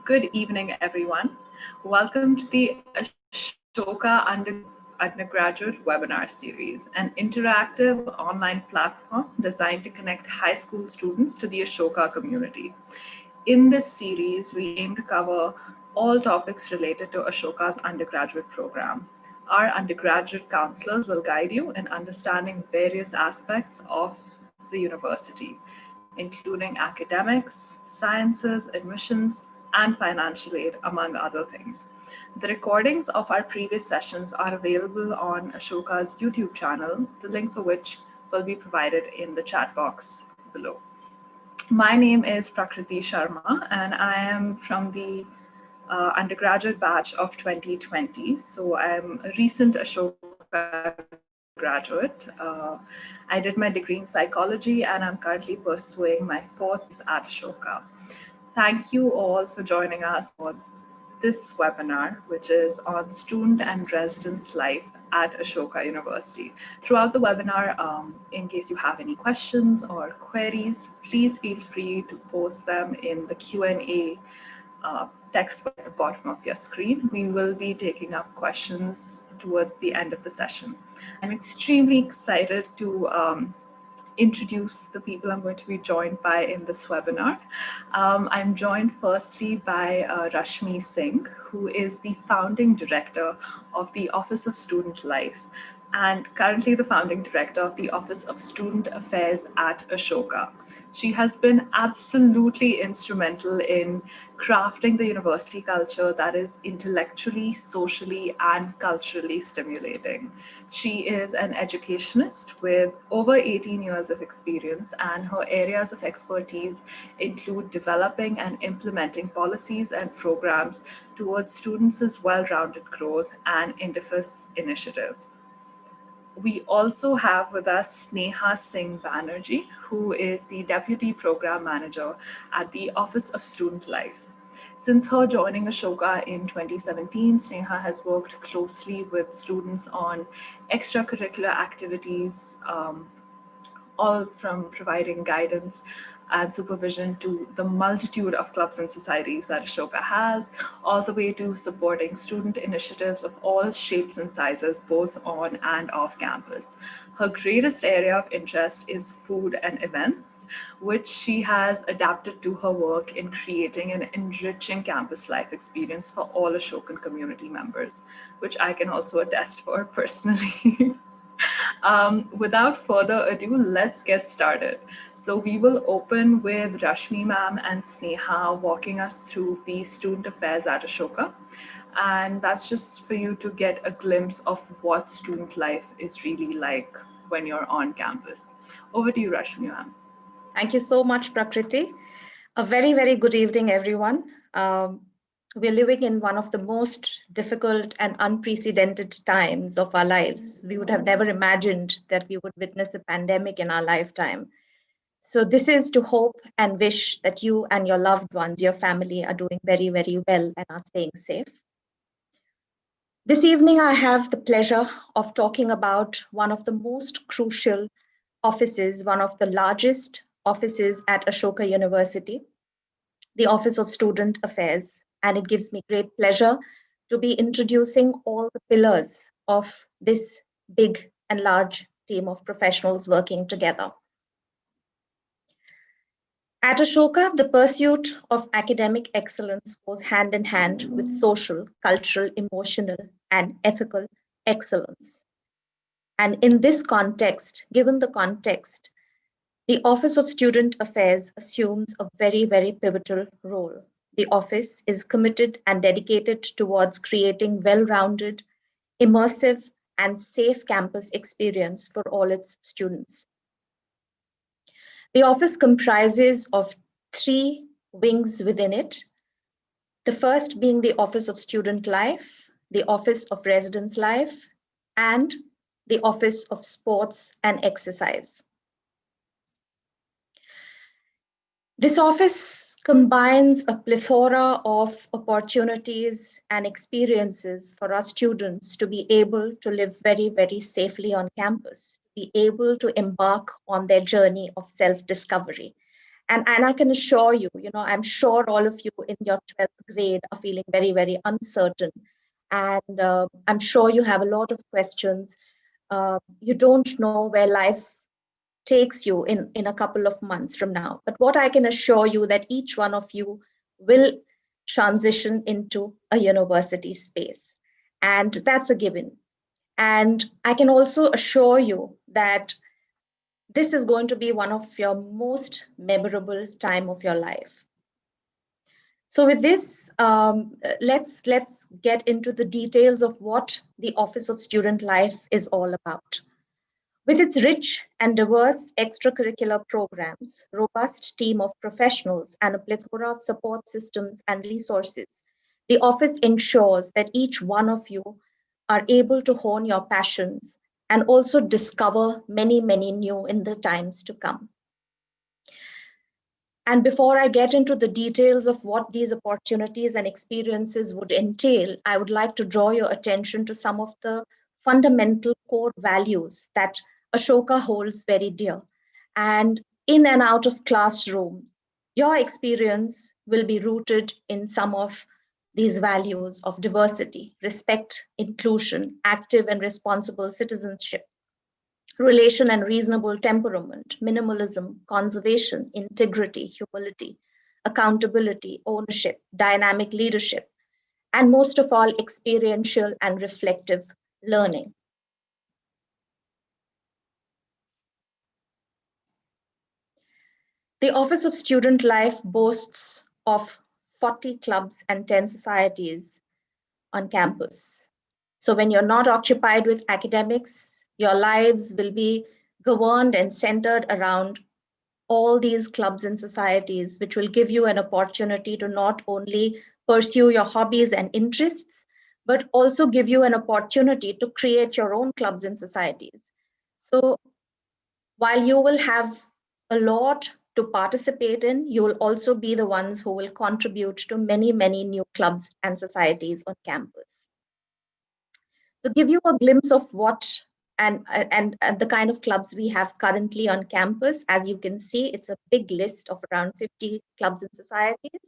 Good evening, everyone. Welcome to the Ashoka Undergraduate Webinar Series, an interactive online platform designed to connect high school students to the Ashoka community. In this series, we aim to cover all topics related to Ashoka's undergraduate program. Our undergraduate counselors will guide you in understanding various aspects of the university, including academics, sciences, admissions, and financial aid, among other things. The recordings of our previous sessions are available on Ashoka's YouTube channel, the link for which will be provided in the chat box below. My name is Prakriti Sharma, and I am from the undergraduate batch of 2020. So I'm a recent Ashoka graduate. I did my degree in psychology, and I'm currently pursuing my fourth at Ashoka. Thank you all for joining us for this webinar, which is on student and residence life at Ashoka University. Throughout the webinar, in case you have any questions or queries, please feel free to post them in the Q&A text bar at the bottom of your screen. We will be taking up questions towards the end of the session. I'm extremely excited to introduce the people I'm going to be joined by in this webinar. I'm joined firstly by Rashmi Singh, who is the founding director of the Office of Student Life and currently the founding director of the Office of Student Affairs at Ashoka. She has been absolutely instrumental in crafting the university culture that is intellectually, socially, and culturally stimulating. She is an educationist with over 18 years of experience, and her areas of expertise include developing and implementing policies and programs towards students' well-rounded growth and interface initiatives. We also have with us Sneha Singh Banerjee, who is the Deputy Program Manager at the Office of Student Life. Since her joining Ashoka in 2017, Sneha has worked closely with students on extracurricular activities, all from providing guidance and supervision to the multitude of clubs and societies that Ashoka has, all the way to supporting student initiatives of all shapes and sizes, both on and off campus. Her greatest area of interest is food and events, which she has adapted to her work in creating an enriching campus life experience for all Ashokan community members, which I can also attest for personally. Without further ado, let's get started. So we will open with Rashmi ma'am and Sneha walking us through the student affairs at Ashoka. And that's just for you to get a glimpse of what student life is really like when you're on campus. Over to you, Rashmi ma'am. Thank you so much, Prakriti. A very, very good evening, everyone. We're living in one of the most difficult and unprecedented times of our lives. We would have never imagined that we would witness a pandemic in our lifetime. So this is to hope and wish that you and your loved ones, your family, are doing very, very well and are staying safe. This evening, I have the pleasure of talking about one of the most crucial offices, one of the largest offices at Ashoka University, the Office of Student Affairs. And it gives me great pleasure to be introducing all the pillars of this big and large team of professionals working together. At Ashoka, the pursuit of academic excellence goes hand in hand with social, cultural, emotional, and ethical excellence. And in this context, given the context, the Office of Student Affairs assumes a very, very pivotal role. The office is committed and dedicated towards creating well-rounded, immersive, and safe campus experience for all its students. The office comprises of 3 wings within it. The first being the Office of Student Life, the Office of Residence Life, and the Office of Sports and Exercise. This office combines a plethora of opportunities and experiences for our students to be able to live very, very safely on campus, be able to embark on their journey of self-discovery. And I can assure you, I'm sure all of you in your 12th grade are feeling very, very uncertain. And I'm sure you have a lot of questions. You don't know where life takes you in a couple of months from now. But what I can assure you that each one of you will transition into a university space. And that's a given. And I can also assure you that this is going to be one of your most memorable time of your life. So with this, let's get into the details of what the Office of Student Life is all about. With its rich and diverse extracurricular programs, robust team of professionals, and a plethora of support systems and resources, the office ensures that each one of you are able to hone your passions and also discover many, many new in the times to come. And before I get into the details of what these opportunities and experiences would entail, I would like to draw your attention to some of the fundamental core values that Ashoka holds very dear. And in and out of classrooms, your experience will be rooted in some of these values of diversity, respect, inclusion, active and responsible citizenship, relation and reasonable temperament, minimalism, conservation, integrity, humility, accountability, ownership, dynamic leadership, and most of all, experiential and reflective learning. The Office of Student Life boasts of 40 clubs and 10 societies on campus. So when you're not occupied with academics, your lives will be governed and centered around all these clubs and societies, which will give you an opportunity to not only pursue your hobbies and interests, but also give you an opportunity to create your own clubs and societies. So while you will have a lot to participate in, you will also be the ones who will contribute to many, many new clubs and societies on campus. To give you a glimpse of what and the kind of clubs we have currently on campus, as you can see, it's a big list of around 50 clubs and societies.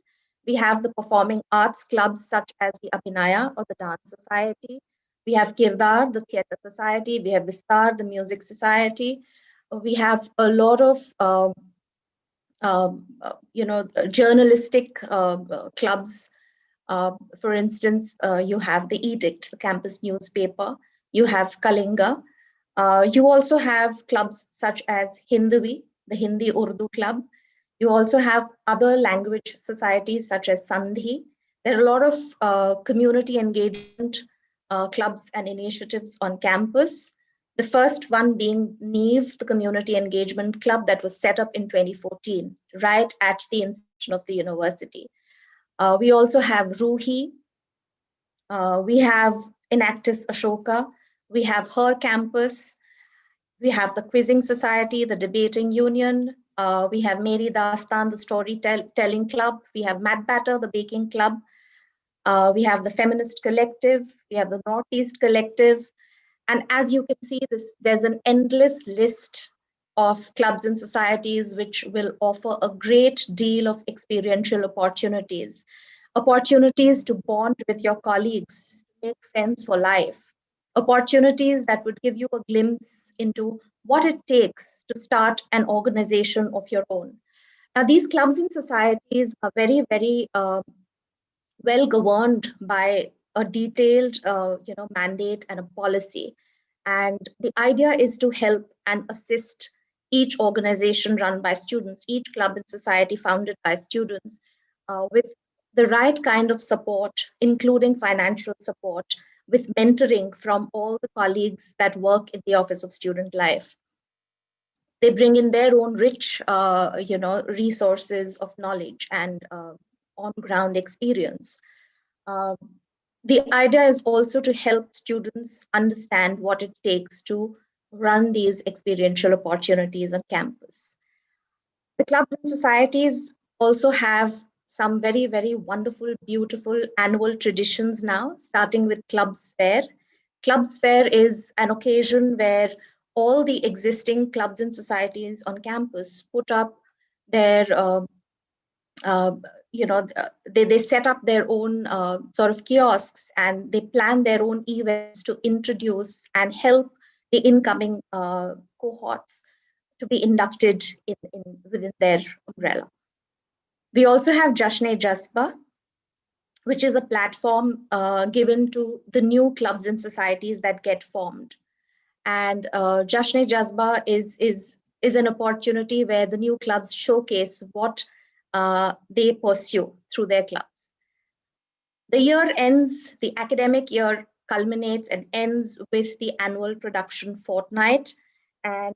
We have the performing arts clubs such as the Abhinaya or the Dance Society. We have Kirdar, the Theatre Society. We have Vistar, the Music Society. We have a lot of journalistic clubs. For instance, you have the Edict, the campus newspaper. You have Kalinga. You also have clubs such as Hindavi, the Hindi Urdu Club. You also have other language societies such as Sandhi. There are a lot of community engagement clubs and initiatives on campus. The first one being NEEV, the Community Engagement Club that was set up in 2014, right at the inception of the university. We also have Ruhi. We have Enactus Ashoka. We have Her Campus. We have the Quizzing Society, the Debating Union. We have Meri Dastan, the Storytelling Club. We have Mad Batter, the Baking Club. We have the Feminist Collective. We have the Northeast Collective. And as you can see, there's an endless list of clubs and societies which will offer a great deal of experiential opportunities. Opportunities to bond with your colleagues, make friends for life. Opportunities that would give you a glimpse into what it takes to start an organization of your own. Now, these clubs and societies are very, very well governed by a detailed mandate and a policy. And the idea is to help and assist each organization run by students, each club and society founded by students, with the right kind of support, including financial support, with mentoring from all the colleagues that work in the Office of Student Life. They bring in their own rich resources of knowledge and on-ground experience. Um, the idea is also to help students understand what it takes to run these experiential opportunities on campus. The clubs and societies also have some very, very wonderful, beautiful annual traditions now, starting with Clubs Fair. Clubs Fair is an occasion where all the existing clubs and societies on campus put up their they set up their own sort of kiosks, and they plan their own events to introduce and help the incoming cohorts to be inducted within their umbrella. We also have Jashne-Jazba, which is a platform given to the new clubs and societies that get formed. And Jashne-Jazba is an opportunity where the new clubs showcase what they pursue through their clubs. The year ends, the academic year culminates and ends with the annual production fortnight. And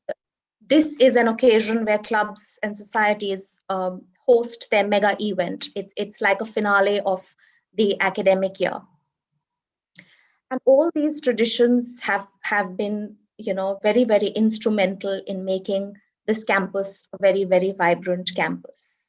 this is an occasion where clubs and societies host their mega event. It's like a finale of the academic year. And all these traditions have been, very, very instrumental in making this campus a very, very vibrant campus.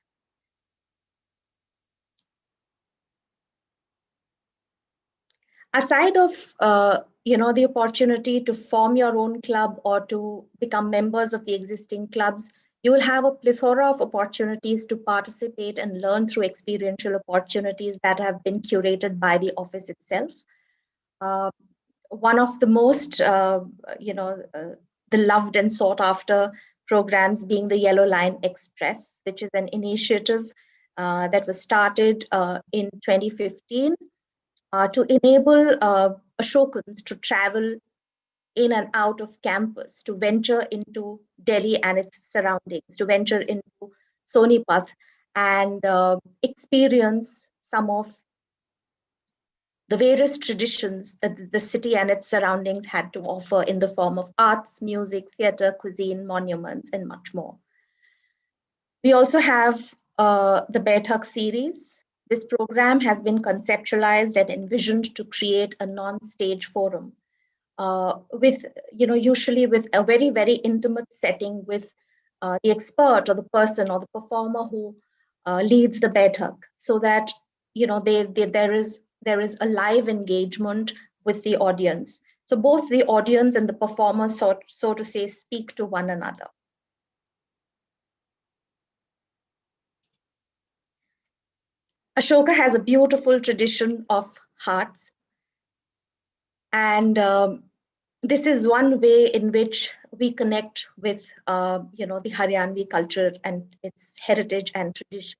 Aside of the opportunity to form your own club or to become members of the existing clubs, you will have a plethora of opportunities to participate and learn through experiential opportunities that have been curated by the office itself. One of the most the loved and sought after programs being the Yellow Line Express, which is an initiative that was started in 2015 to enable Ashokans to travel in and out of campus, to venture into Delhi and its surroundings, to venture into Sonipat and experience some of the various traditions that the city and its surroundings had to offer in the form of arts, music, theatre, cuisine, monuments, and much more. We also have the Baithak series. This program has been conceptualized and envisioned to create a non-stage forum with, usually with a very, very intimate setting with the expert or the person or the performer who leads the Baithak, so that, there is a live engagement with the audience. So both the audience and the performer, so to say, speak to one another. Ashoka has a beautiful tradition of hearts. And this is one way in which we connect with, the Haryanvi culture and its heritage and traditions.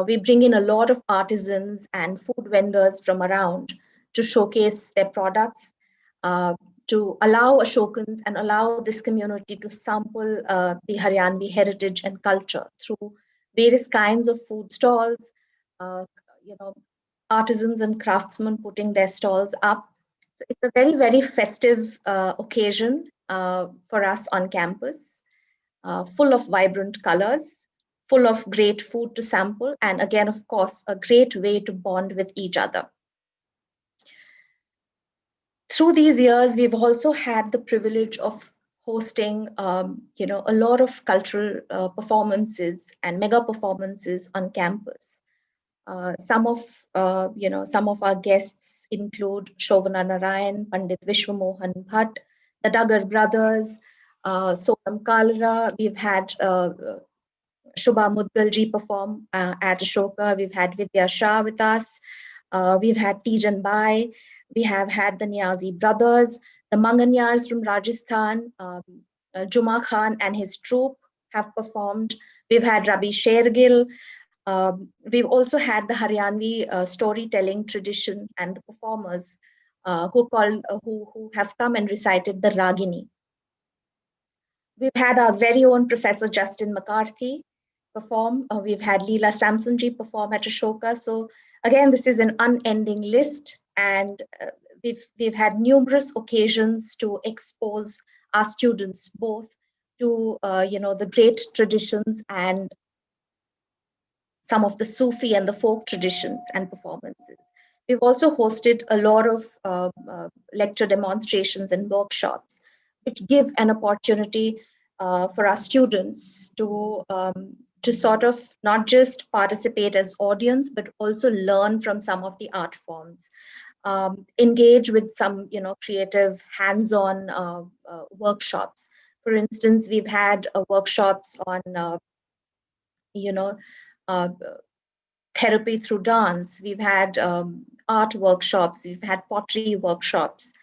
We bring in a lot of artisans and food vendors from around to showcase their products, to allow Ashokans and allow this community to sample the Haryanvi heritage and culture through various kinds of food stalls, uh, artisans and craftsmen putting their stalls up. So it's a very, very festive occasion for us on campus, full of vibrant colors, full of great food to sample, and again, of course, a great way to bond with each other. Through these years, we've also had the privilege of hosting, a lot of cultural performances and mega performances on campus. Some of our guests include Shovana Narayan, Pandit Vishwamohan Bhatt, the Duggar brothers, Sonam Kalra. We've had Shubha Mudgalji perform at Ashoka. We've had Vidya Shah with us. We've had Tijan Bai. We have had the Niazi brothers, the Manganyars from Rajasthan. Juma Khan and his troupe have performed. We've had Rabi Shergill. We've also had the Haryanvi storytelling tradition and the performers who have come and recited the Ragini. We've had our very own Professor Justin McCarthy perform. We've had Leela Samsonji perform at Ashoka. So again, this is an unending list, and we've had numerous occasions to expose our students both to the great traditions and some of the Sufi and the folk traditions and performances. We've also hosted a lot of lecture demonstrations and workshops, which give an opportunity for our students to sort of not just participate as audience, but also learn from some of the art forms, engage with some creative hands-on workshops. For instance, we've had workshops on uh, therapy through dance. We've had art workshops. We've had pottery workshops.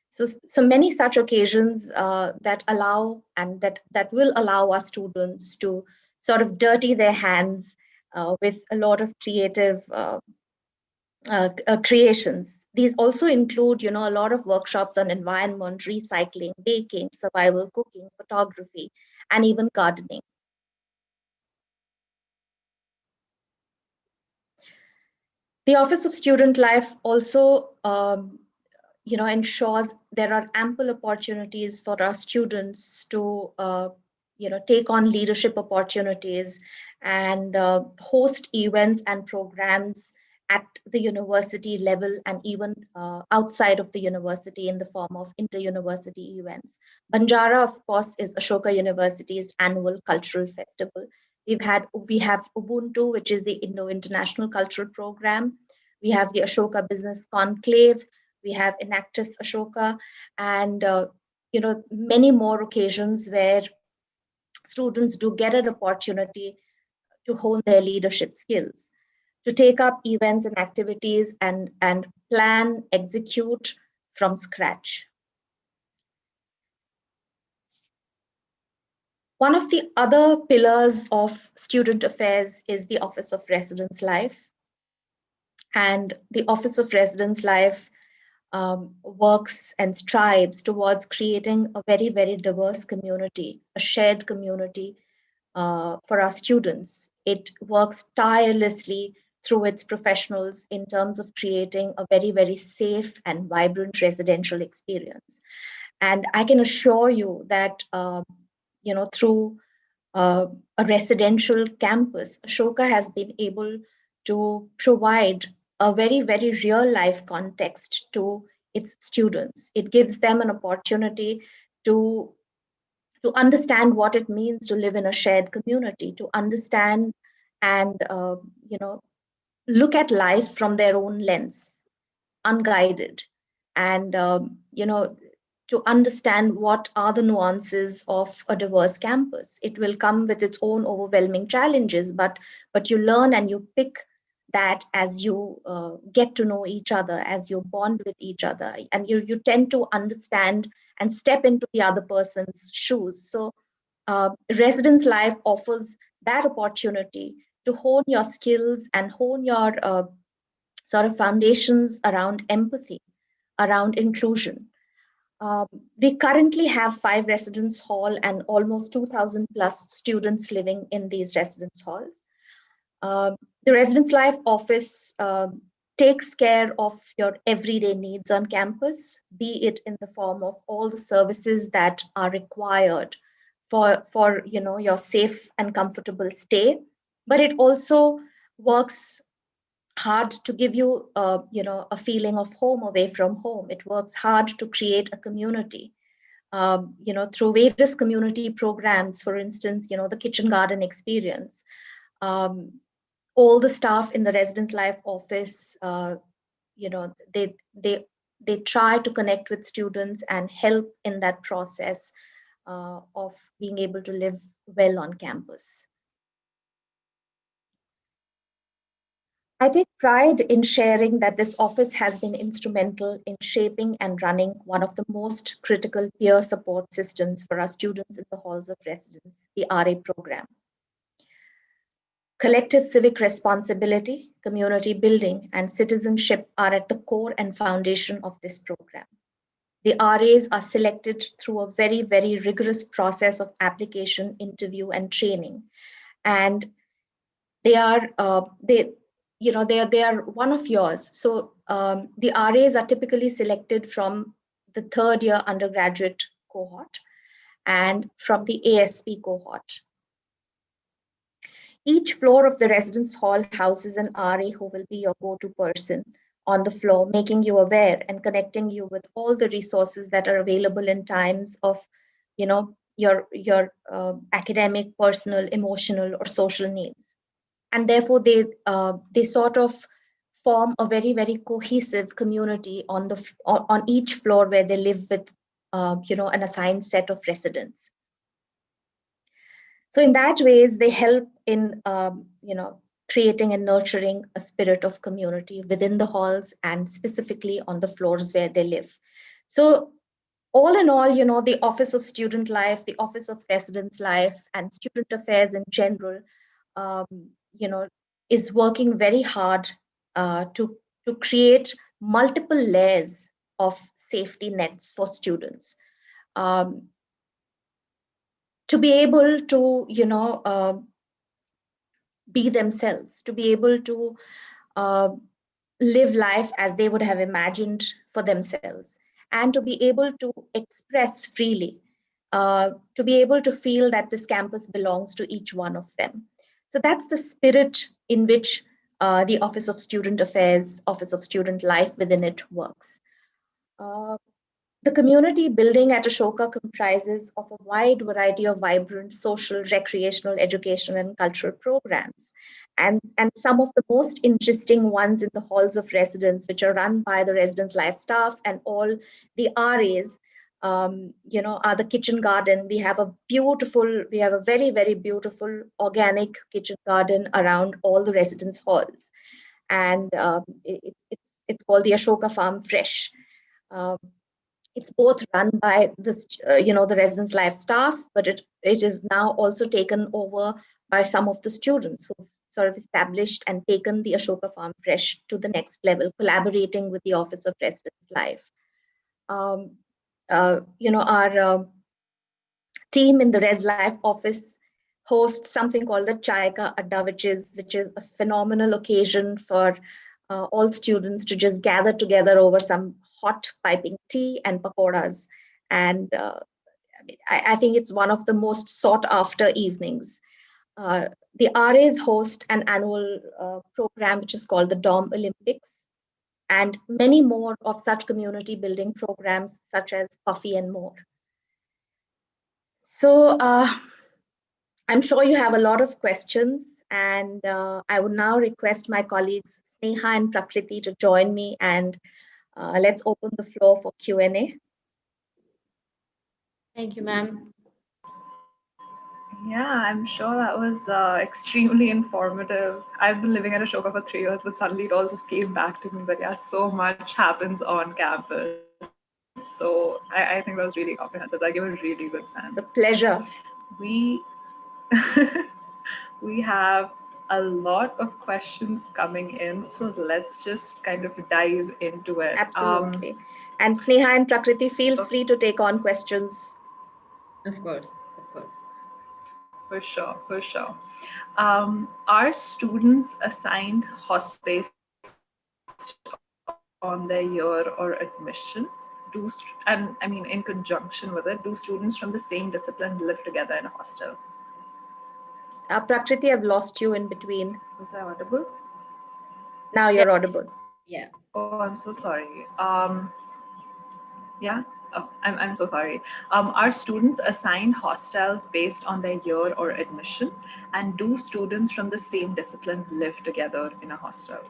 So many such occasions that allow and that will allow our students to sort of dirty their hands with a lot of creative creations. These also include, a lot of workshops on environment, recycling, baking, survival cooking, photography, and even gardening. The Office of Student Life also, ensures there are ample opportunities for our students to, take on leadership opportunities and host events and programs at the university level and even outside of the university in the form of inter-university events. Banjara, of course, is Ashoka University's annual cultural festival. We have Ubuntu, which is the Indo-International Cultural Program. We have the Ashoka Business Conclave. We have Enactus Ashoka, and many more occasions where students do get an opportunity to hone their leadership skills, to take up events and activities and plan, execute from scratch. One of the other pillars of student affairs is the Office of Residence Life. And the Office of Residence Life works and strives towards creating a very, very diverse community, a shared community for our students. It works tirelessly through its professionals in terms of creating a very, very safe and vibrant residential experience. And I can assure you that, through uh, a residential campus, Ashoka has been able to provide a very, very real life context to its students. It gives them an opportunity to, to understand what it means to live in a shared community, to understand and look at life from their own lens, unguided, and to understand what are the nuances of a diverse campus. It will come with its own overwhelming challenges, but you learn and you pick that as you get to know each other, as you bond with each other, and you tend to understand and step into the other person's shoes. So residence life offers that opportunity to hone your skills and hone your sort of foundations around empathy, around inclusion. Um, we currently have 5 residence hall and almost 2,000 plus students living in these residence halls. Um, the Residence Life Office takes care of your everyday needs on campus, be it in the form of all the services that are required for your safe and comfortable stay, but it also works hard to give you a feeling of home away from home. It works hard to create a community through various community programs. For instance, the kitchen garden experience. um, all the staff in the Residence Life Office, you know they they they try to connect with students and help in that process of being able to live well on campus. I take pride in sharing that this office has been instrumental in shaping and running one of the most critical peer support systems for our students in the halls of residence, the RA program. Collective civic responsibility, community building, and citizenship are at the core and foundation of this program. The RAs are selected through a very, very rigorous process of application, interview, and training. And they are they are one of yours. So the RAs are typically selected from the third year undergraduate cohort and from the ASP cohort. Each floor of the residence hall houses an RA who will be your go-to person on the floor, making you aware and connecting you with all the resources that are available in times of, your academic, personal, emotional, or social needs. And therefore, they sort of form a very, very cohesive community on each floor where they live with, an assigned set of residents. So in that ways, they help in creating and nurturing a spirit of community within the halls and specifically on the floors where they live. So all in all, the Office of Student Life, the Office of Residence Life, and Student Affairs in general, um, you know, is working very hard to create multiple layers of safety nets for students. Um, to be able to, be themselves, to be able to uh, live life as they would have imagined for themselves, and to be able to express freely, to be able to feel that this campus belongs to each one of them. So that's the spirit in which the Office of Student Affairs, Office of Student Life within it works. Uh, the community building at Ashoka comprises of a wide variety of vibrant social, recreational, educational, and cultural programs. And some of the most interesting ones in the halls of residence, which are run by the residence life staff and all the RAs, are the kitchen garden. We have a very, very beautiful organic kitchen garden around all the residence halls. And it's called the Ashoka Farm Fresh. Um, it's both run by the residence life staff, but it is now also taken over by some of the students who've sort of established and taken the Ashoka Farm Fresh to the next level, collaborating with the Office of Residence Life. Our team in the Res Life office hosts something called the Chai Ka Adda, which is a phenomenal occasion for all students to just gather together over some hot piping tea and pakoras. And I think it's one of the most sought after evenings. The RAs host an annual program which is called the Dom Olympics, and many more of such community building programs such as Coffee and More. So I'm sure you have a lot of questions, and I would now request my colleagues Sneha and Prakriti to join me, and let's open the floor for Q&A. Thank you, ma'am. Yeah, I'm sure that was extremely informative. I've been living at Ashoka for 3 years, but suddenly it all just came back to me that, yeah, so much happens on campus. So I think that was really comprehensive. That gave a really good sense. It's a pleasure. We we have a lot of questions coming in, so let's just kind of dive into it. Absolutely. And Sneha and Prakriti, feel free to take on questions. Of course, of course. For sure, for sure. Are students assigned hostel based on their year or admission? And I mean, in conjunction with it, do students from the same discipline live together in a hostel? Prakriti, I've lost you in between. Was I audible? Now you're audible. Yeah. Oh, I'm so sorry. Yeah. Oh, I'm so sorry. Are students assigned hostels based on their year or admission? And do students from the same discipline live together in a hostel?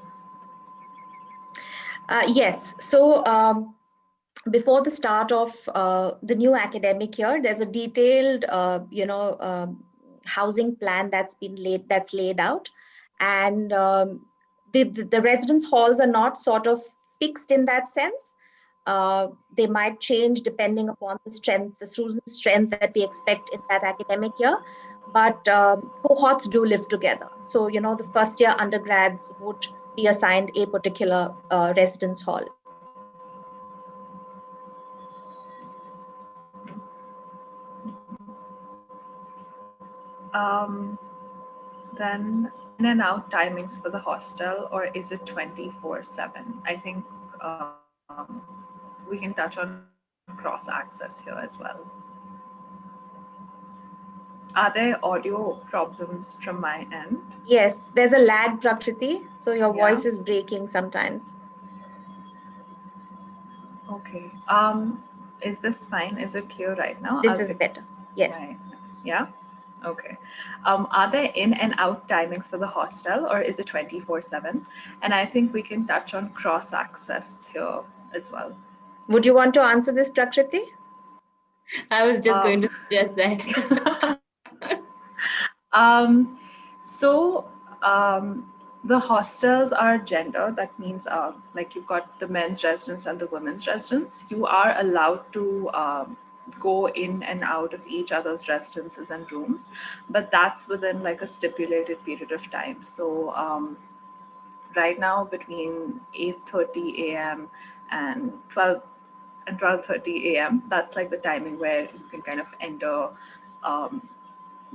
Yes. So before the start of the new academic year, there's a detailed, housing plan that's laid out, and the residence halls are not sort of fixed in that sense. They might change depending upon the student strength that we expect in that academic year. But cohorts do live together. So, the first year undergrads would be assigned a particular residence hall. Then in and out timings for the hostel, or is it 24/7? I think we can touch on cross access here as well. Are there audio problems from my end? Yes, there's a lag, Prakriti, so your Yeah. voice is breaking sometimes. Okay. Is this fine? Is it clear right now? This is better. Yes. Yeah. Okay. Are there in and out timings for the hostel, or is it 24/7? And I think we can touch on cross access here as well. Would you want to answer this, Prakriti? I was just going to suggest that. Um, so the hostels are gender. That means like you've got the men's residence and the women's residence. You are allowed to go in and out of each other's residences and rooms, but that's within like a stipulated period of time. So right now between 8:30 a.m. and 12:30 a.m. That's like the timing where you can kind of enter um,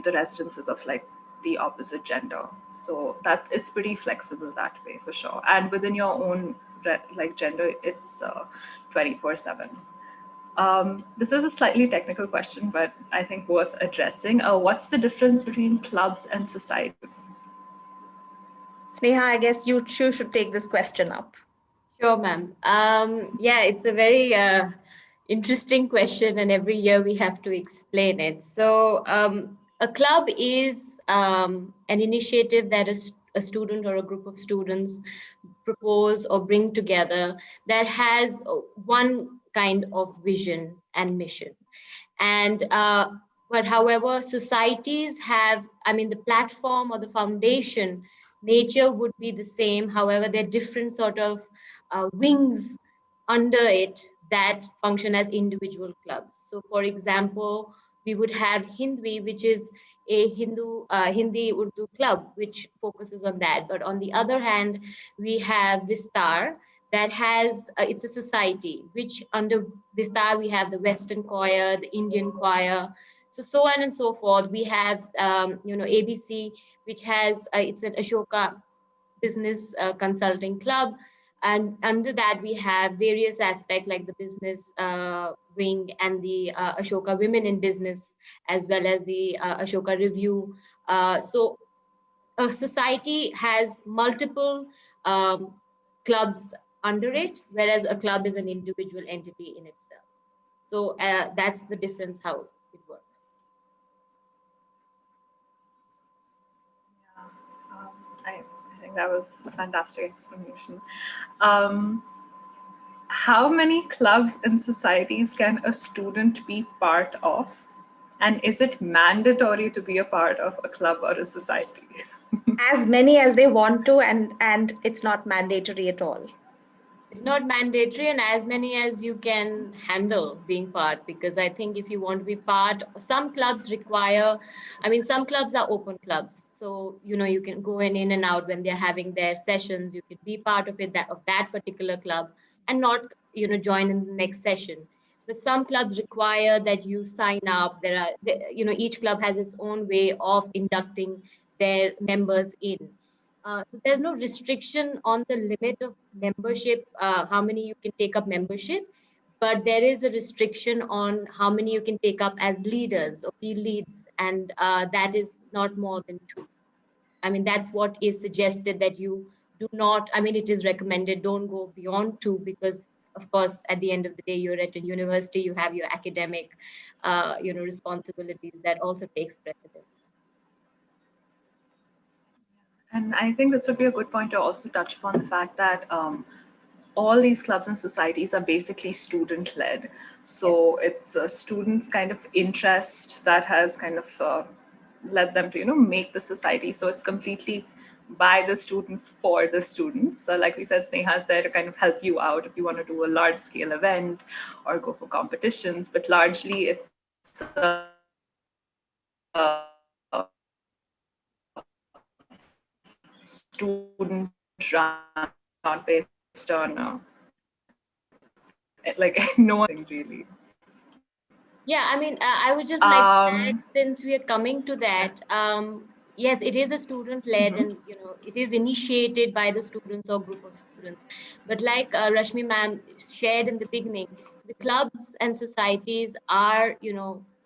the residences of like the opposite gender. So that it's pretty flexible that way for sure. And within your own like gender, it's 24/7. This is a slightly technical question, but I think worth addressing. What's the difference between clubs and societies? Sneha, I guess you two should take this question up. Sure, ma'am. Yeah, it's a very interesting question, and every year we have to explain it. So, a club is an initiative that a student or a group of students propose or bring together that has one kind of vision and mission. And but however, societies have, I mean, the platform or the foundation, nature would be the same. However, there are different sort of wings under it that function as individual clubs. So, for example, we would have Hindvi, which is a Hindi Urdu club, which focuses on that. But on the other hand, we have Vistar, that has it's a society which under Vistar we have the Western choir, the Indian choir, so on and so forth. We have ABC, which has it's an Ashoka business consulting club, and under that we have various aspects like the business wing and the Ashoka women in business, as well as the Ashoka review. So a society has multiple clubs under it, whereas a club is an individual entity in itself. So that's the difference how it works. I think that was a fantastic explanation. Um, how many clubs and societies can a student be part of? And is it mandatory to be a part of a club or a society? As many as they want to, and it's not mandatory at all. It's not mandatory, and as many as you can handle being part, because I think if you want to be part, some clubs require, I mean, some clubs are open clubs, so you can go in and out when they're having their sessions. You can be part of it, that of that particular club, and not join in the next session. But some clubs require that you sign up. There are each club has its own way of inducting their members in. So there's no restriction on the limit of membership, how many you can take up membership, but there is a restriction on how many you can take up as leaders or be leads, and that is not more than two. I mean, that's what is suggested, that you do not, I mean, it is recommended, don't go beyond two, because of course, at the end of the day, you're at a university, you have your academic, responsibilities that also takes precedence. And I think this would be a good point to also touch upon the fact that all these clubs and societies are basically student led. So it's a student's kind of interest that has kind of led them to, make the society. So it's completely by the students for the students. So like we said, Sneha is there to kind of help you out if you want to do a large scale event or go for competitions, but largely it's student run, not based on like no one really. Yeah, I mean, I would just like to add, since we are coming to that, yes, it is a student-led, and it is initiated by the students or group of students. But like Rashmi ma'am shared in the beginning, the clubs and societies are,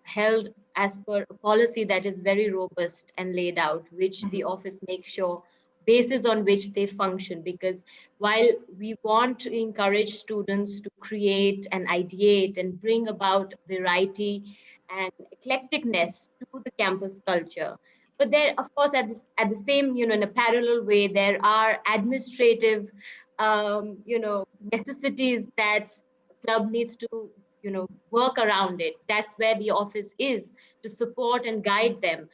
held as per a policy that is very robust and laid out, which the office makes sure, basis on which they function. Because while we want to encourage students to create and ideate and bring about variety and eclecticness to the campus culture, but there, of course, at the same, in a parallel way, there are administrative, necessities that club needs to, work around it. That's where the office is, to support and guide them.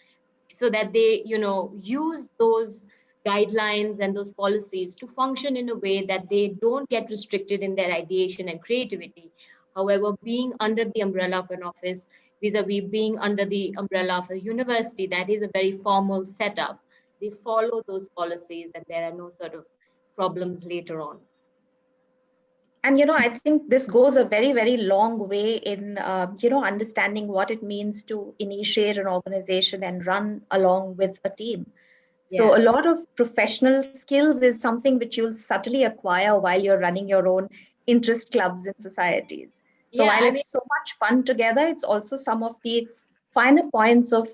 so that they, use those guidelines and those policies to function in a way that they don't get restricted in their ideation and creativity. However, being under the umbrella of an office vis-a-vis being under the umbrella of a university, that is a very formal setup. They follow those policies and there are no sort of problems later on. And, I think this goes a very, very long way in, understanding what it means to initiate an organization and run along with a team. So Yeah. a lot of professional skills is something which you'll subtly acquire while you're running your own interest clubs and societies. So Yeah, while it's so much fun together, it's also some of the finer points of,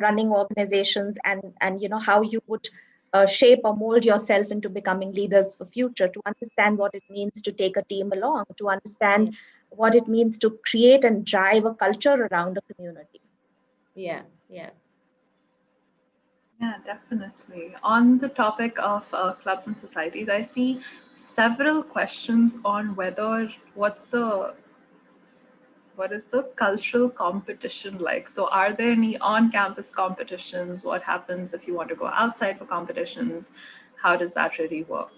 running organizations and how you would shape or mold yourself into becoming leaders for future, to understand what it means to take a team along, to understand what it means to create and drive a culture around a community. yeah, yeah. Yeah, definitely. On the topic of clubs and societies, I see several questions on what is the cultural competition like? So are there any on-campus competitions? What happens if you want to go outside for competitions? How does that really work?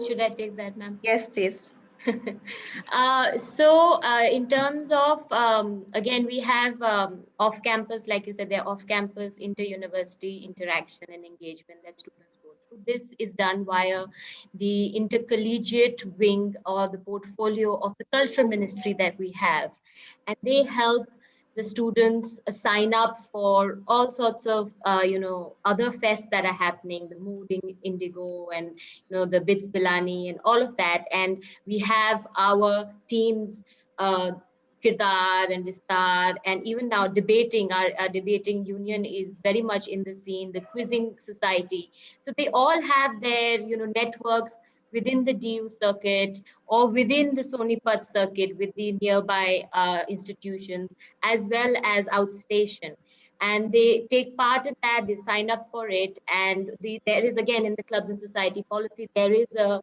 Should I take that, ma'am? Yes, please. In terms of, again, we have off campus, like you said, they're off campus inter-university interaction and engagement that students go through. This is done via the intercollegiate wing or the portfolio of the culture ministry that we have. And they help the students sign up for all sorts of, other fests that are happening, the Mood Indigo and, the Bits Bilani and all of that. And we have our teams, Kirdar and Vistar, and even now debating, our debating union is very much in the scene, the quizzing society. So they all have their, networks within the DU circuit or within the Sonipat circuit with the nearby institutions, as well as outstation. And they take part in that, they sign up for it. And there is, again, in the clubs and society policy, there is a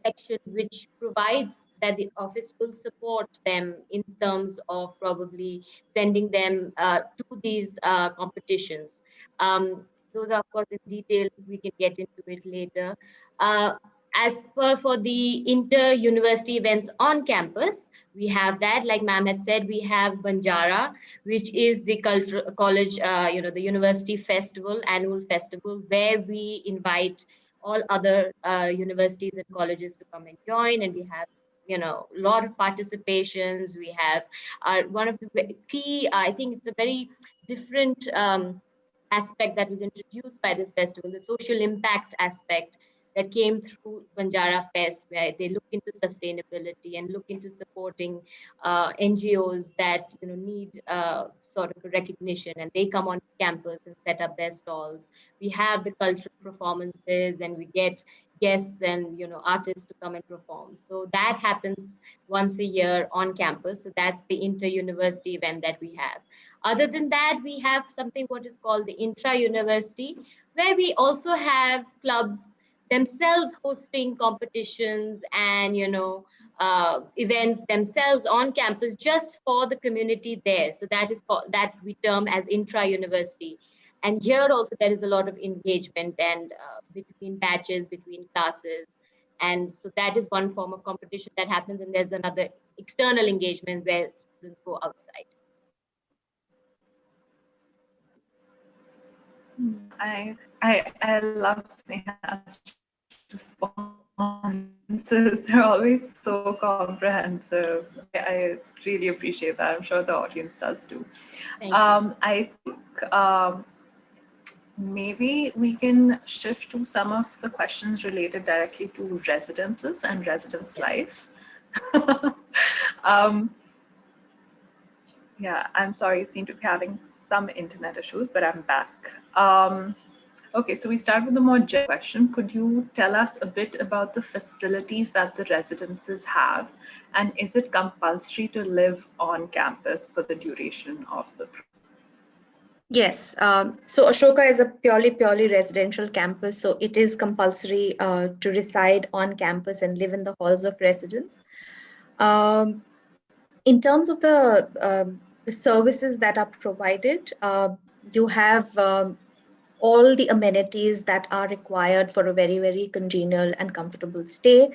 section which provides that the office will support them in terms of probably sending them to these competitions. Those are, of course, in detail, we can get into it later. As per for the inter-university events on campus, we have that, like ma'am had said, we have Banjara, which is the college, the university festival, annual festival, where we invite all other universities and colleges to come and join. And we have, a lot of participations. We have one of the key, I think it's a very different aspect that was introduced by this festival, the social impact aspect that came through Banjara Fest, where they look into sustainability and look into supporting NGOs that need sort of a recognition, and they come on campus and set up their stalls. We have the cultural performances, and we get guests and artists to come and perform. So that happens once a year on campus. So that's the inter-university event that we have. Other than that, we have something what is called the intra-university, where we also have clubs themselves hosting competitions and events themselves on campus just for the community there. So that is called, that we term as intra-university. And here also there is a lot of engagement and between batches, between classes. And so that is one form of competition that happens. And there's another external engagement where students go outside. I love Sneha's responses. They're always so comprehensive. I really appreciate that. I'm sure the audience does too. I think maybe we can shift to some of the questions related directly to residences and residence life. Yeah, I'm sorry, I seem to be having some internet issues, but I'm back. Okay, so we start with the more general question. Could you tell us a bit about the facilities that the residences have? And is it compulsory to live on campus for the duration of the program? Yes. So Ashoka is a purely residential campus. So it is compulsory to reside on campus and live in the halls of residence. In terms of the services that are provided, You have all the amenities that are required for a very, very congenial and comfortable stay.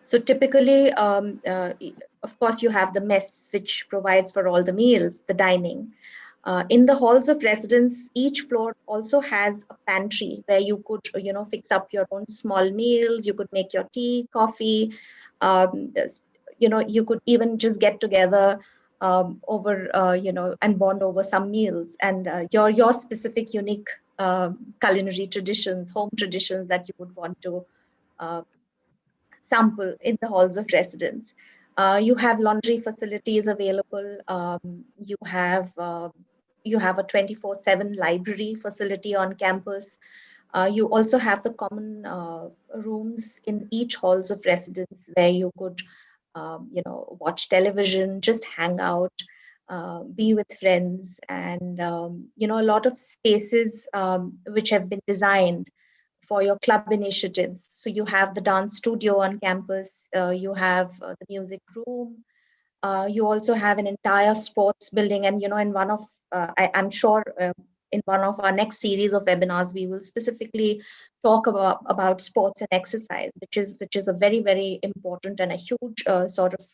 So typically, of course, you have the mess, which provides for all the meals, the dining. In the halls of residence, each floor also has a pantry where you could, fix up your own small meals. You could make your tea, coffee. You could even just get together over, and bond over some meals and your specific, unique culinary traditions, home traditions that you would want to uh, sample in the halls of residence. You have laundry facilities available. You have a 24/7 library facility on campus. You also have the common rooms in each halls of residence where you could, watch television, just hang out, be with friends, and a lot of spaces which have been designed for your club initiatives. So you have the dance studio on campus, you have the music room, you also have an entire sports building, and in one of I'm sure in one of our next series of webinars we will specifically talk about sports and exercise, which is a very, very important and a huge sort of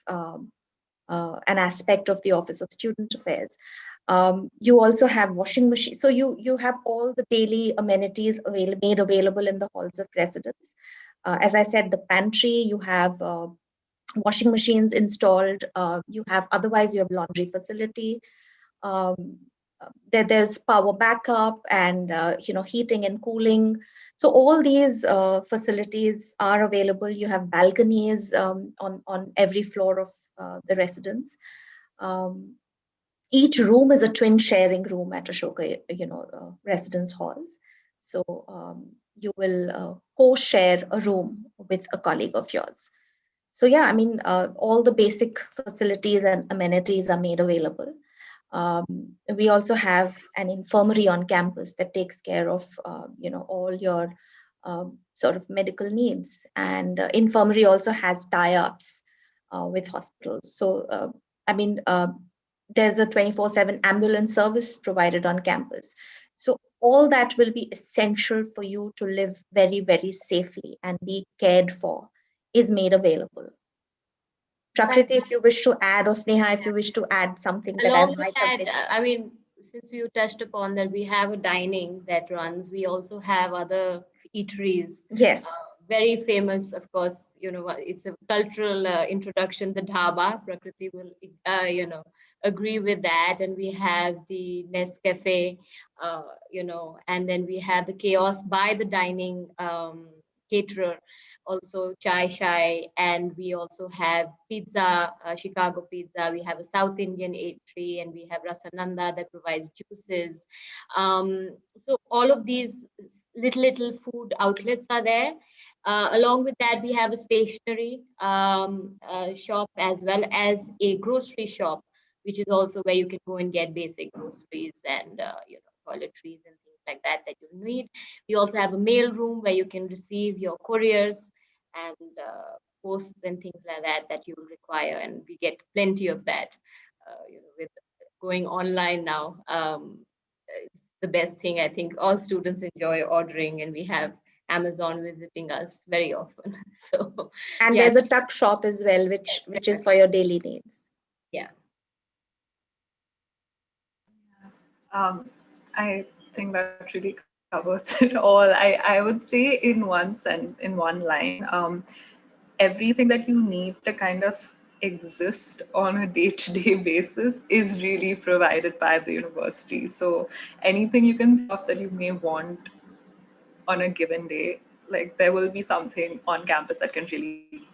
an aspect of the Office of Student Affairs. You also have washing machines. So you have all the daily amenities made available in the halls of residence. As I said, the pantry, you have washing machines installed. You have laundry facility. Um, there's power backup and heating and cooling. So all these facilities are available. You have balconies on every floor of the residence. Um, each room is a twin sharing room at Ashoka, residence halls. So you will co-share a room with a colleague of yours. So yeah, I mean, all the basic facilities and amenities are made available. We also have an infirmary on campus that takes care of, all your sort of medical needs. And infirmary also has tie-ups with hospitals. So, I mean, there's a 24/7 ambulance service provided on campus. So all that will be essential for you to live very, very safely and be cared for is made available. Prakriti, if you wish to add, or Sneha, if you wish to add something that I Along with might have that, missed. I mean, since you touched upon that, we have a dining that runs. We also have other eateries. Yes. Very famous, of course. It's a cultural introduction. The dhaba, Prakriti will, agree with that. And we have the Nescafe, and then we have the chaos by the dining caterer, also chai shai, and we also have pizza, Chicago pizza. We have a South Indian eatery, and we have Rasananda that provides juices. So all of these little food outlets are there. Along with that, we have a stationery shop as well as a grocery shop, which is also where you can go and get basic groceries and toiletries and things like that you need. We also have a mail room where you can receive your couriers and posts and things like that you will require, and we get plenty of that. With going online now, it's the best thing. I think all students enjoy ordering, and we have Amazon visiting us very often. So And yeah, there's a tuck shop as well, which is for your daily needs. yeah. I think that really covers it all. I would say in one line, everything that you need to kind of exist on a day-to-day basis is really provided by the university. So anything you can think of that you may want on a given day, like there will be something on campus that can really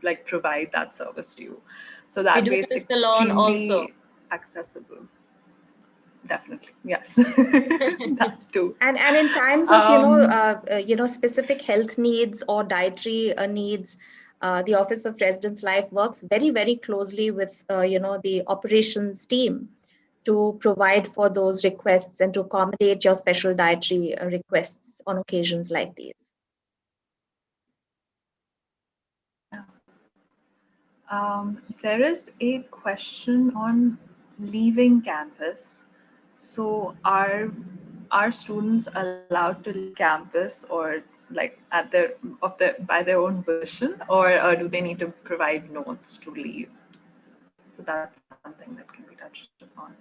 like provide that service to you. So that We way do it's have a salon also. extremely accessible. Definitely, yes. That too. And in times of specific health needs or dietary needs, the Office of Residence Life works very, very closely with the operations team to provide for those requests and to accommodate your special dietary requests on occasions like these. There is a question on leaving campus. So are students allowed to leave campus or like at by their own volition, or do they need to provide notes to leave? So that's something that can be touched upon.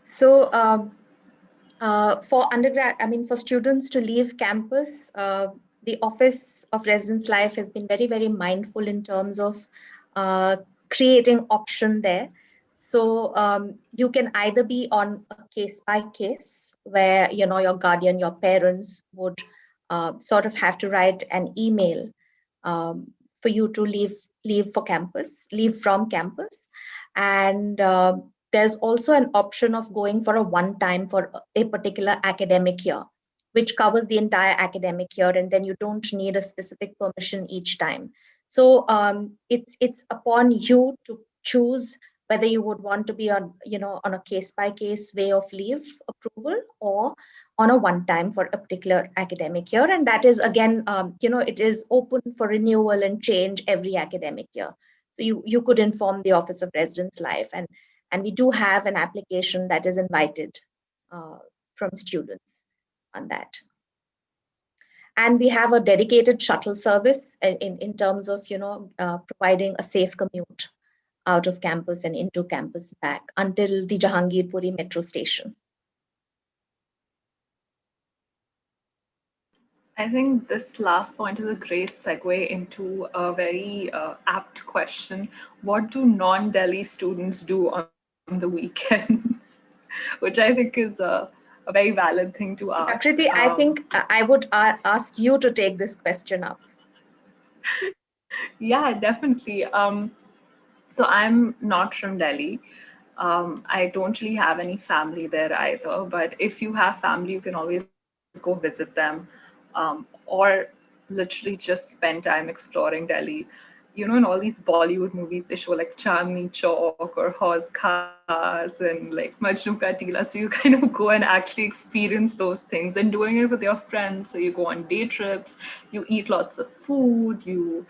So for undergrad, for students to leave campus, the Office of Residence Life has been very, very mindful in terms of uh, creating option there. So you can either be on a case by case where your guardian, your parents would sort of have to write an email for you to leave from campus, and there's also an option of going for a one time for a particular academic year, which covers the entire academic year, and then you don't need a specific permission each time. So it's upon you to choose whether you would want to be on a case by case way of leave approval, or on a one time for a particular academic year. And that is again, it is open for renewal and change every academic year. So you could inform the Office of Residence Life, and we do have an application that is invited uh, from students on that. And we have a dedicated shuttle service in terms of providing a safe commute out of campus and into campus back until the Jahangirpuri metro station. I think this last point is a great segue into a very apt question. What do non-Delhi students do on the weekends? Which I think is a very valid thing to ask. Prakriti, I think I would ask you to take this question up. Yeah, definitely. So I'm not from Delhi. I don't really have any family there either. But if you have family, you can always go visit them, or literally just spend time exploring Delhi. You know, in all these Bollywood movies, they show like Chandni Chowk or Hauz Khas and like Majnu Ka Tila. So you kind of go and actually experience those things and doing it with your friends. So you go on day trips, you eat lots of food, you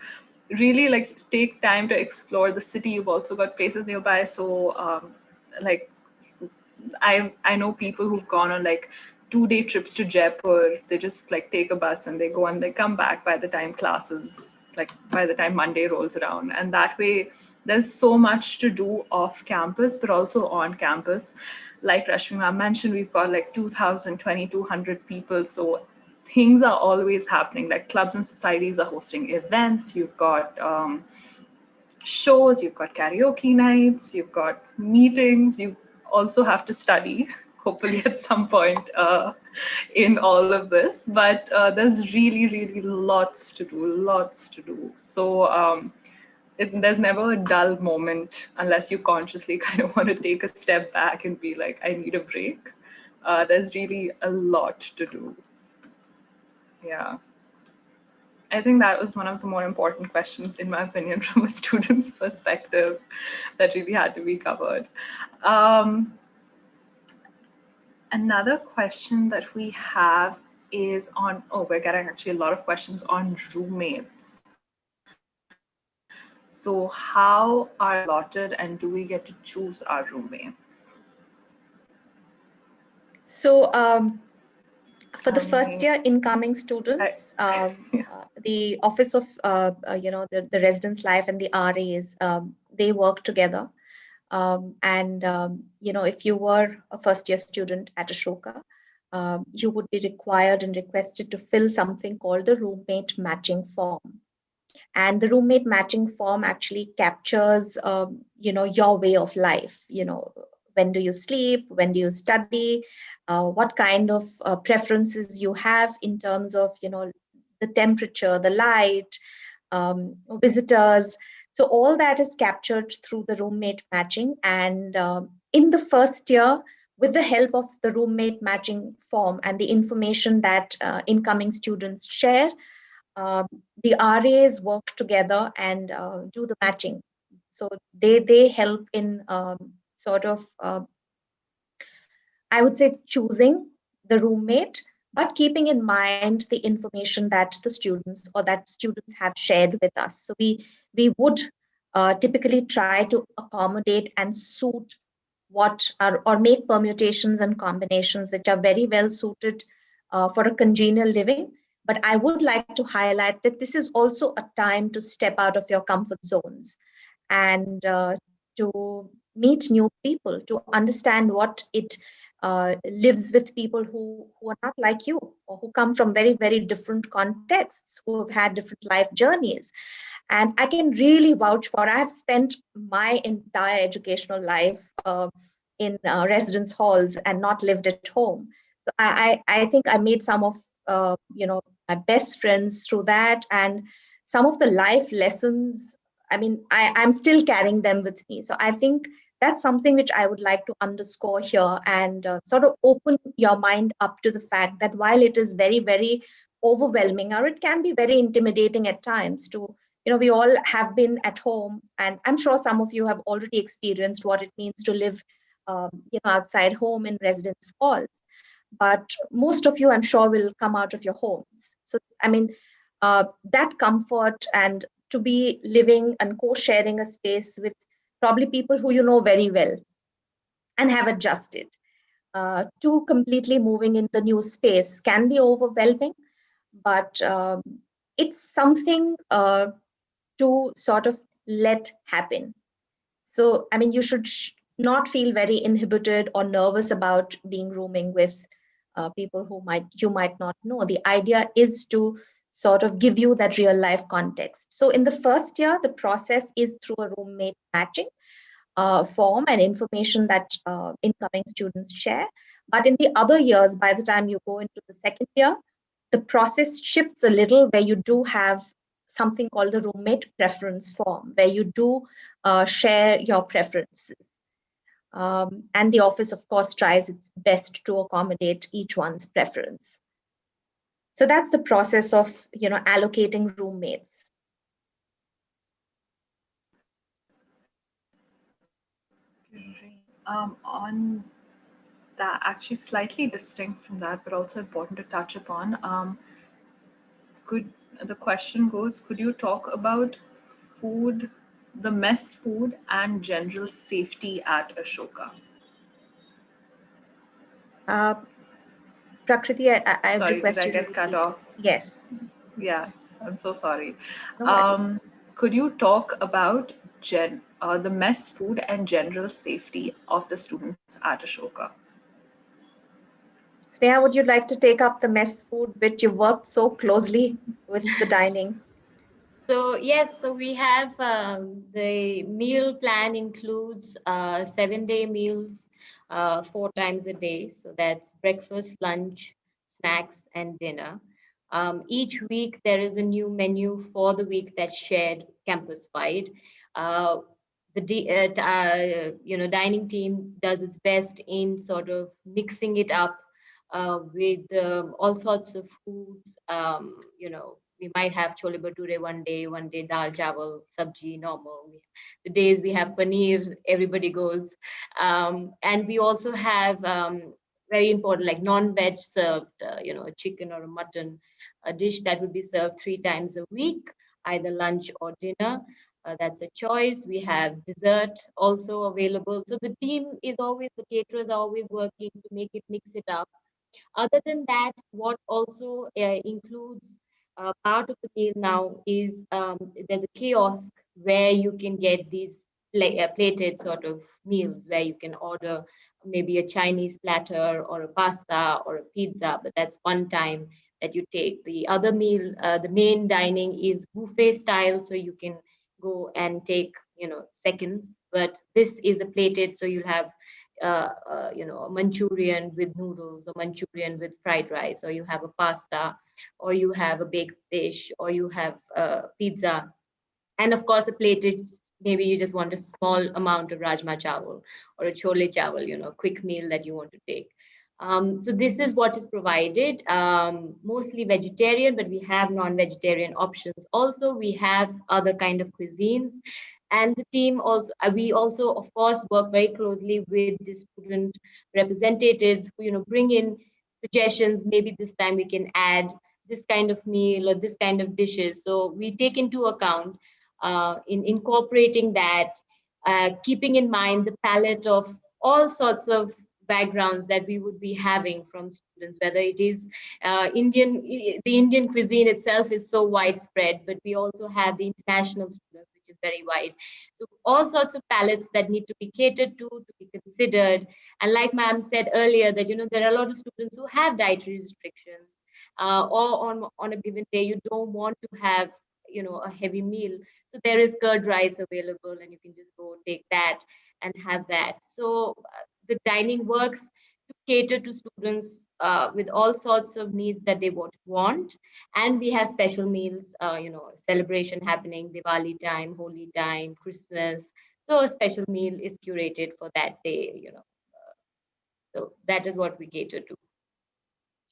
really like take time to explore the city. You've also got places nearby. So like I know people who've gone on like 2 day trips to Jaipur. They just like take a bus and they go and they come back by the time classes, like by the time Monday rolls around. And that way there's so much to do off campus, but also on campus. Like Rashmi ma'am mentioned, we've got like 2,000, 2,200 people. So things are always happening. Like clubs and societies are hosting events. You've got shows, you've got karaoke nights, you've got meetings, you also have to study, hopefully at some point in all of this. But there's really, really lots to do, lots to do. So there's never a dull moment unless you consciously kind of want to take a step back and be like, I need a break. There's really a lot to do. Yeah. I think that was one of the more important questions, in my opinion, from a student's perspective, that really had to be covered. Another question that we have is on, we're getting actually a lot of questions on roommates. So how are roommates allotted and do we get to choose our roommates? So for the first year incoming students, the Office of the Residence Life and the RAs, they work together. If you were a first year student at Ashoka, you would be required and requested to fill something called the roommate matching form. And the roommate matching form actually captures your way of life. When do you sleep, when do you study, what kind of preferences you have in terms of the temperature, the light, visitors. So all that is captured through the roommate matching. And in the first year, with the help of the roommate matching form and the information that incoming students share, the RAs work together and do the matching. So they help in sort of, I would say, choosing the roommate, but keeping in mind the information that the students or that students have shared with us. So we would typically try to accommodate and suit what are, or make permutations and combinations which are very well suited for a congenial living. But I would like to highlight that this is also a time to step out of your comfort zones and to meet new people, to understand what it lives with people who are not like you, or who come from very, very different contexts, who have had different life journeys. And I can really vouch for, I have spent my entire educational life in residence halls and not lived at home. So I think I made some of my best friends through that, and some of the life lessons, I mean, I'm still carrying them with me. So I think that's something which I would like to underscore here, and sort of open your mind up to the fact that while it is very, very overwhelming, or it can be very intimidating at times to, we all have been at home, and I'm sure some of you have already experienced what it means to live, outside home in residence halls. But most of you, I'm sure, will come out of your homes. So, I mean, that comfort, and to be living and co-sharing a space with probably people who you know very well and have adjusted to completely moving in the new space can be overwhelming, but it's something to sort of let happen. So, I mean, you should not feel very inhibited or nervous about being rooming with people who you might not know. The idea is to sort of give you that real life context. So, in the first year, the process is through a roommate matching form and information that incoming students share. But in the other years, by the time you go into the second year, the process shifts a little, where you do have something called the roommate preference form, where you do share your preferences. And the office, of course, tries its best to accommodate each one's preference. So that's the process of, allocating roommates. On that, actually slightly distinct from that, but also important to touch upon. Could the question goes? Could you talk about food, the mess food, and general safety at Ashoka? Uh, Prakriti, I've Sorry, did I requested you get to cut repeat. off? Yes, Yeah, I'm so sorry. no worries. Could you talk about the mess food and general safety of the students at Ashoka? Sneha, would you like to take up the mess food, which you worked so closely with the dining? So yes, so we have the meal plan includes 7-day meals, 4 times a day. So that's breakfast, lunch, snacks, and dinner. Each week there is a new menu for the week that's shared campus wide. Uh, dining team does its best in sort of mixing it up with all sorts of foods. We might have chole bhature one day dal chawal, sabji, normal. The days we have paneer, everybody goes. And we also have very important, like non-veg served, a chicken or a mutton, a dish that would be served 3 times a week, either lunch or dinner. That's a choice. We have dessert also available. So the team is always, the caterers are always working to make it, mix it up. Other than that, what also includes part of the meal now is there's a kiosk where you can get these plated sort of meals, where you can order maybe a Chinese platter or a pasta or a pizza, but that's one time that you take. The other meal, the main dining is buffet style, so you can go and take, seconds. But this is a plated, so you'll have a Manchurian with noodles, or Manchurian with fried rice, or you have a pasta, or you have a baked dish, or you have pizza, and of course a plated. Maybe you just want a small amount of rajma chawal or a chole chawal, quick meal that you want to take. So this is what is provided, mostly vegetarian, but we have non-vegetarian options. Also, we have other kind of cuisines, and the team also, we also of course work very closely with the student representatives who bring in suggestions. Maybe this time we can add this kind of meal or this kind of dishes. So we take into account in incorporating that, keeping in mind the palette of all sorts of backgrounds that we would be having from students, whether it is the Indian cuisine itself is so widespread, but we also have the international students, which is very wide. So all sorts of palettes that need to be catered to be considered. And like ma'am said earlier, that there are a lot of students who have dietary restrictions, or on a given day you don't want to have a heavy meal, so there is curd rice available, and you can just go take that and have that. So the dining works to cater to students with all sorts of needs that they want. And we have special meals, celebration happening, Diwali time, Holi time, Christmas. So a special meal is curated for that day. So that is what we cater to.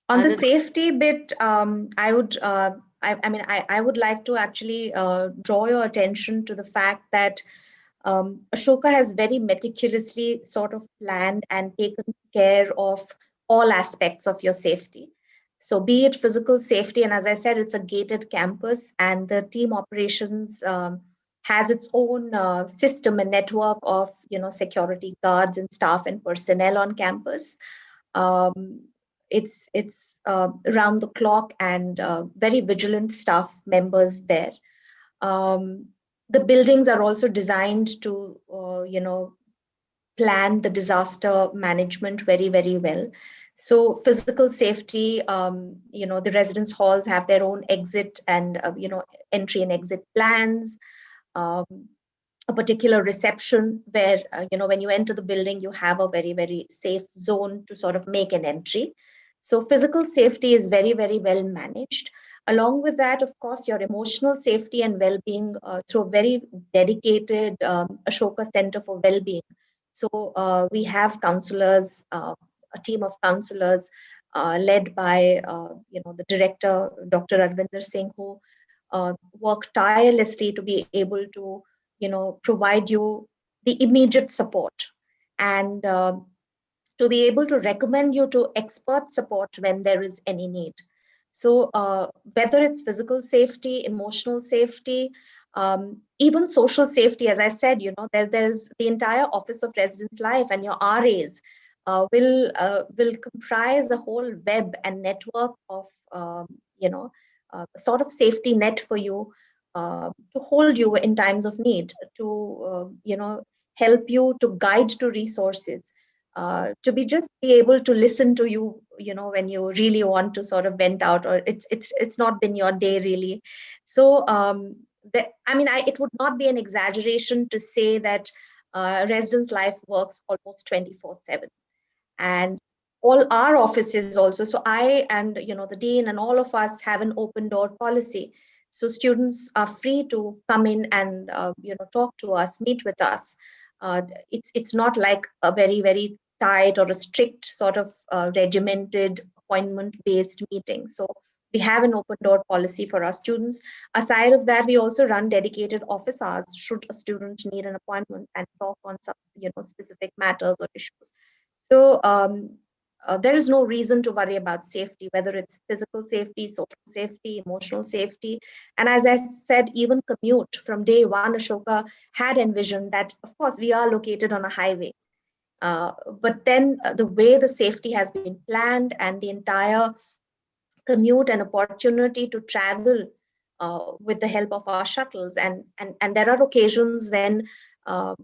On the Other safety bit, I would, I would like to actually draw your attention to the fact that Ashoka has very meticulously sort of planned and taken care of all aspects of your safety. So, be it physical safety, and as I said, it's a gated campus, and the team operations has its own system and network of security guards and staff and personnel on campus. Um, it's around the clock and very vigilant staff members there. Um, the buildings are also designed to plan the disaster management very, very well. So physical safety, the residence halls have their own exit and entry and exit plans. um, a particular reception where when you enter the building you have a very, very safe zone to sort of make an entry. So physical safety is very, very well managed. Along with that, of course, your emotional safety and well-being through a very dedicated Ashoka Center for Well-being. So we have counselors, a team of counselors led by the director, Dr. Arvinder Singh, who work tirelessly to be able to provide you the immediate support, and to be able to recommend you to expert support when there is any need. So whether it's physical safety, emotional safety, even social safety, as I said, there's the entire Office of Residence Life, and your RAs will comprise a whole web and network of sort of safety net for you, to hold you in times of need, to help you, to guide to resources, to be able to listen to you, when you really want to sort of vent out, or it's not been your day really. So it would not be an exaggeration to say that residence life works almost 24/7, and all our offices also. So I and the dean and all of us have an open door policy. So students are free to come in and talk to us, meet with us. It's not like a very, very tight or a strict sort of regimented appointment based meeting. So we have an open door policy for our students. Aside of that, we also run dedicated office hours should a student need an appointment and talk on some specific matters or issues. So there is no reason to worry about safety, whether it's physical safety, social safety, emotional safety. And as I said, even commute from day one, Ashoka had envisioned that, of course, we are located on a highway. But then the way the safety has been planned and the entire commute and opportunity to travel with the help of our shuttles, and there are occasions when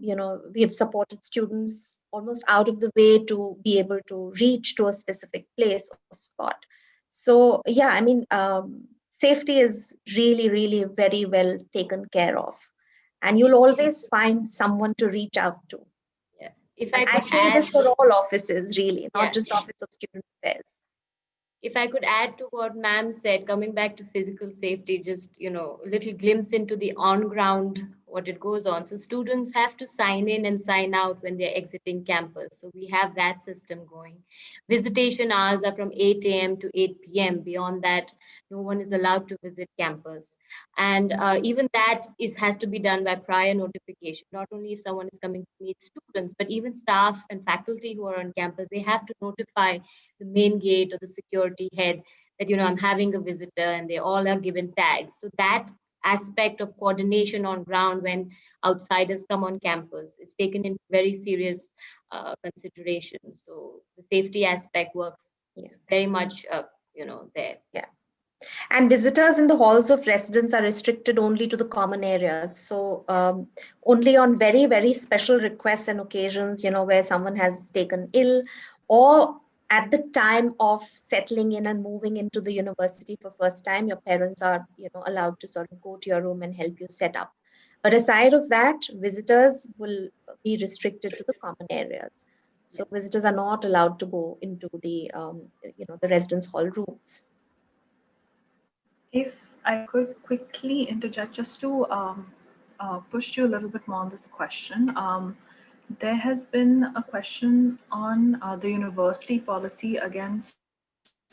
we have supported students almost out of the way to be able to reach to a specific place or spot. So yeah, safety is really, really very well taken care of, and you'll always find someone to reach out to. yeah. If And I I could say add, this for all offices, really, not yeah. just Office of Student Affairs. If I could add to what ma'am said, coming back to physical safety, just a little glimpse into the on ground what it goes on. So students have to sign in and sign out when they're exiting campus. So we have that system going. Visitation hours are from 8 a.m. to 8 p.m. Beyond that, no one is allowed to visit campus. And even that has to be done by prior notification. Not only if someone is coming to meet students, but even staff and faculty who are on campus, they have to notify the main gate or the security head that I'm having a visitor, and they all are given tags. So that aspect of coordination on ground when outsiders come on campus is taken into very serious consideration. So the safety aspect works very much, there. Yeah. And visitors in the halls of residence are restricted only to the common areas. So only on very, very special requests and occasions, where someone has taken ill, or at the time of settling in and moving into the university for first time, your parents are, allowed to sort of go to your room and help you set up. But aside of that, visitors will be restricted to the common areas. So visitors are not allowed to go into the, the residence hall rooms. If I could quickly interject just to push you a little bit more on this question. There has been a question on the university policy against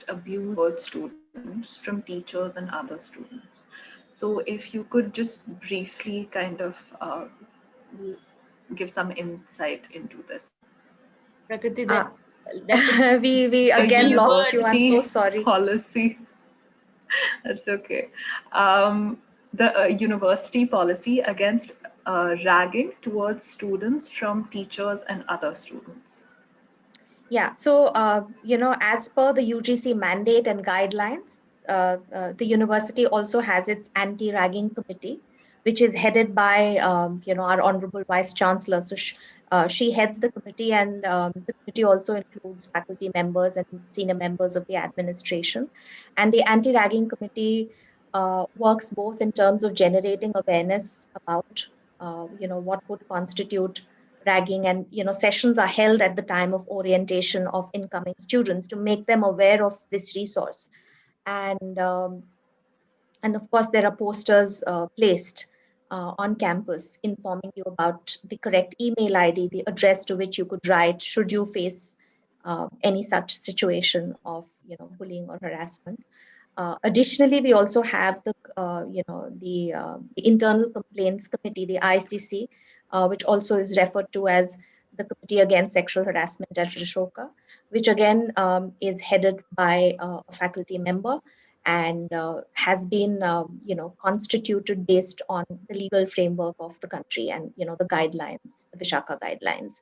abuse towards students from teachers and other students. So if you could just briefly kind of give some insight into this. Prakriti, Ah, that would we The again lost you. I'm so university sorry. policy. That's okay. The university policy against ragging towards students from teachers and other students. Yeah, so as per the UGC mandate and guidelines, the university also has its anti-ragging committee, which is headed by our honorable vice chancellor. So she heads the committee, and the committee also includes faculty members and senior members of the administration. And the anti-ragging committee works both in terms of generating awareness about what would constitute ragging, and sessions are held at the time of orientation of incoming students to make them aware of this resource. And of course there are posters placed on campus informing you about the correct email ID, the address to which you could write should you face any such situation of bullying or harassment. Additionally, we also have the Internal Complaints Committee, the ICC, which also is referred to as the Committee Against Sexual Harassment at Ashoka, which again is headed by a faculty member, and has been constituted based on the legal framework of the country and the guidelines, the Vishaka guidelines.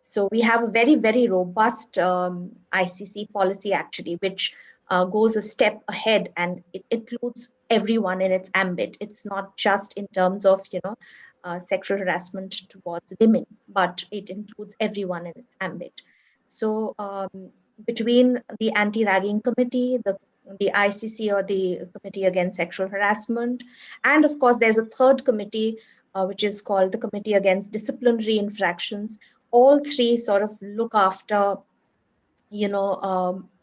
So we have a very, very robust ICC policy actually, which goes a step ahead, and it includes everyone in its ambit. It's not just in terms of sexual harassment towards women, but it includes everyone in its ambit. So between the anti-ragging committee, the ICC, or the Committee Against Sexual Harassment, and of course there's a third committee which is called the Committee Against Disciplinary Infractions. All three sort of look after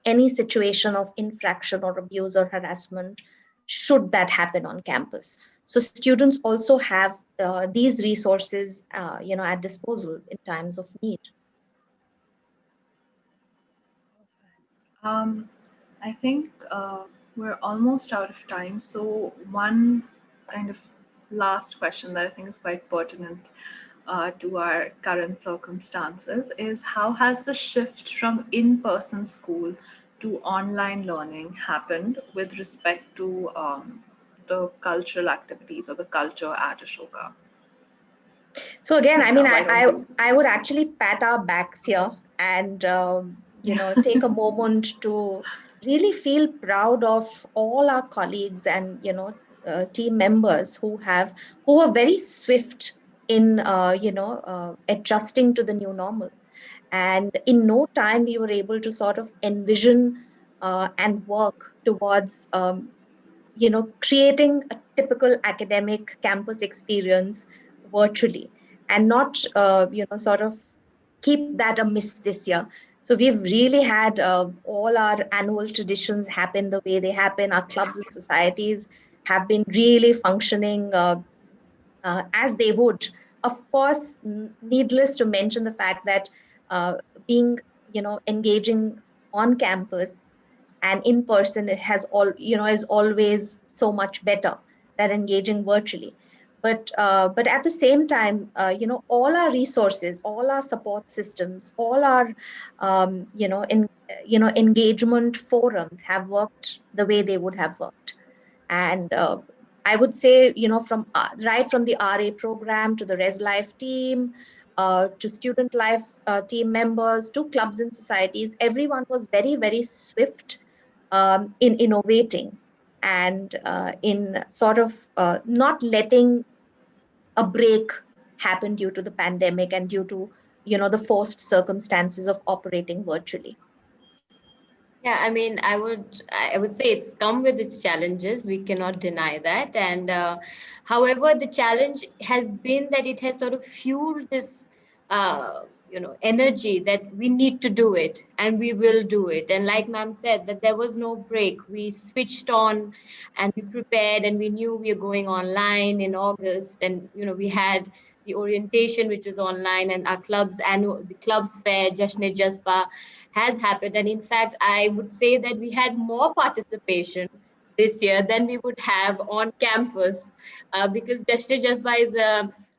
any situation of infraction or abuse or harassment should that happen on campus. So students also have these resources at disposal in times of need. I think we're almost out of time. So one kind of last question that I think is quite pertinent to our current circumstances is, how has the shift from in-person school to online learning happened with respect to the cultural activities or the culture at Ashoka? So again, I mean, Sneha, why don't you? I would actually pat our backs here and take a moment to really feel proud of all our colleagues and team members who were very swift in adjusting to the new normal. And in no time, we were able to sort of envision and work towards creating a typical academic campus experience virtually, and not sort of keep that a miss this year. So we've really had all our annual traditions happen the way they happen. Our clubs and societies have been really functioning as they would. Of course, needless to mention the fact that being, engaging on campus and in person, it has is always so much better than engaging virtually. But at the same time, all our resources, all our support systems, all our engagement forums have worked the way they would have worked. And I would say, from right from the RA program to the Res Life team, to student life team members, to clubs and societies, everyone was very, very swift in innovating and in sort of not letting a break happen due to the pandemic and due to the forced circumstances of operating virtually. Yeah, I mean, I would say it's come with its challenges. We cannot deny that. And however, the challenge has been that it has sort of fueled this, energy that we need to do it and we will do it. And like ma'am said, that there was no break. We switched on and we prepared and we knew we were going online in August. And we had the orientation, which was online, and our the club's fair, Jashne Jaspa, has happened. And in fact, I would say that we had more participation this year than we would have on campus, because Dashte Jasba